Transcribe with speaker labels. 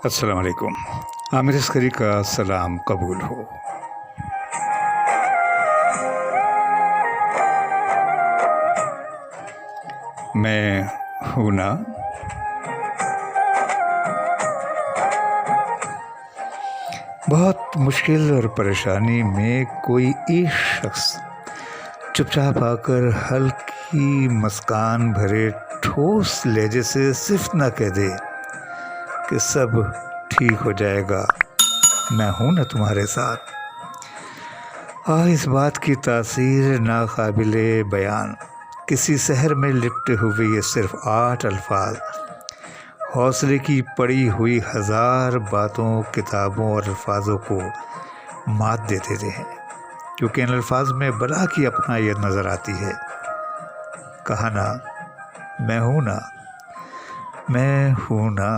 Speaker 1: السلام علیکم۔ عامر عسکری کا سلام قبول ہو۔ میں ہوں نا، بہت مشکل اور پریشانی میں کوئی ایک شخص چپ چاپ آ کر ہلکی مسکان بھرے ٹھوس لہجے سے صرف نہ کہہ دے کہ سب ٹھیک ہو جائے گا، میں ہوں نا تمہارے ساتھ۔ اس بات کی تاثیر ناقابل بیان، کسی سحر میں لپٹے ہوئے یہ صرف 8 الفاظ حوصلے کی پڑی ہوئی ہزار باتوں، کتابوں اور الفاظوں کو مات دے دیتے ہیں، کیونکہ ان الفاظ میں بلا کی اپنائیت نظر آتی ہے۔ کہا نا، میں ہوں نا، میں ہوں نا۔